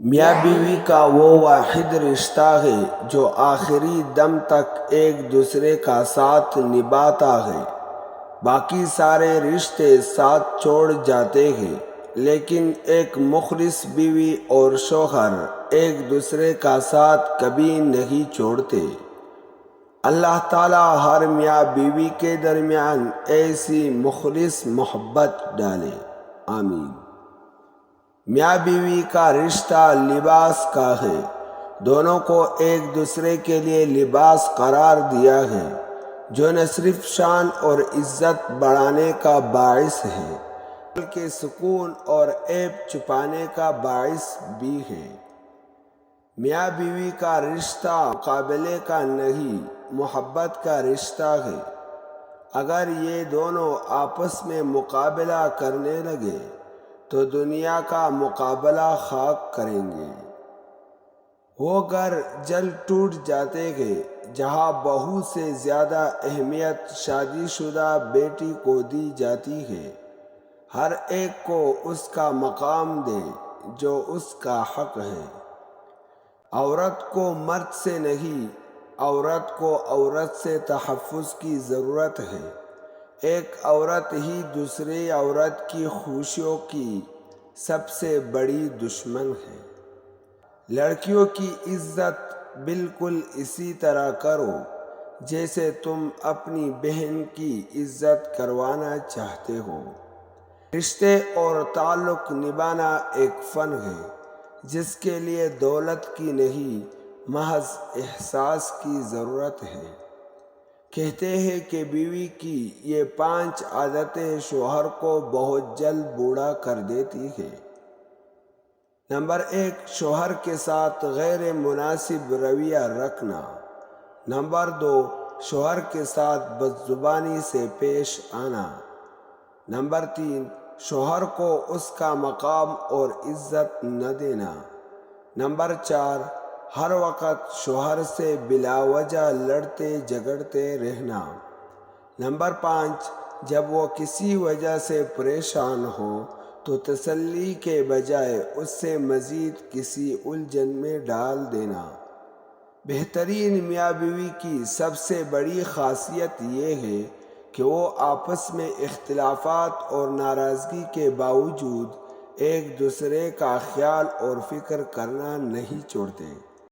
میاں بیوی کا وہ واحد رشتہ ہے جو آخری دم تک ایک دوسرے کا ساتھ نبھاتا ہے۔ باقی سارے رشتے ساتھ چھوڑ جاتے ہیں، لیکن ایک مخلص بیوی اور شوہر ایک دوسرے کا ساتھ کبھی نہیں چھوڑتے۔ اللہ تعالیٰ ہر میاں بیوی کے درمیان ایسی مخلص محبت ڈالے، آمین۔ میاں بیوی کا رشتہ لباس کا ہے۔ دونوں کو ایک دوسرے کے لیے لباس قرار دیا ہے، جو نہ صرف شان اور عزت بڑھانے کا باعث ہے بلکہ سکون اور عیب چھپانے کا باعث بھی ہے۔ میاں بیوی کا رشتہ مقابلے کا نہیں، محبت کا رشتہ ہے۔ اگر یہ دونوں آپس میں مقابلہ کرنے لگے تو دنیا کا مقابلہ خاک کریں گے۔ وہ گھر جل ٹوٹ جاتے ہیں جہاں بہو سے زیادہ اہمیت شادی شدہ بیٹی کو دی جاتی ہے۔ ہر ایک کو اس کا مقام دیں جو اس کا حق ہے۔ عورت کو مرد سے نہیں، عورت کو عورت سے تحفظ کی ضرورت ہے۔ ایک عورت ہی دوسری عورت کی خوشیوں کی سب سے بڑی دشمن ہے۔ لڑکیوں کی عزت بالکل اسی طرح کرو جیسے تم اپنی بہن کی عزت کروانا چاہتے ہو۔ رشتے اور تعلق نبھانا ایک فن ہے جس کے لیے دولت کی نہیں، محض احساس کی ضرورت ہے۔ کہتے ہیں کہ بیوی کی یہ 5 عادتیں شوہر کو بہت جلد بوڑھا کر دیتی ہیں۔ نمبر 1، شوہر کے ساتھ غیر مناسب رویہ رکھنا۔ نمبر 2، شوہر کے ساتھ بدزبانی سے پیش آنا۔ نمبر 3، شوہر کو اس کا مقام اور عزت نہ دینا۔ نمبر 4، ہر وقت شوہر سے بلا وجہ لڑتے جھگڑتے رہنا۔ نمبر 5، جب وہ کسی وجہ سے پریشان ہو تو تسلی کے بجائے اس سے مزید کسی الجھن میں ڈال دینا۔ بہترین میاں بیوی کی سب سے بڑی خاصیت یہ ہے کہ وہ آپس میں اختلافات اور ناراضگی کے باوجود ایک دوسرے کا خیال اور فکر کرنا نہیں چھوڑتے۔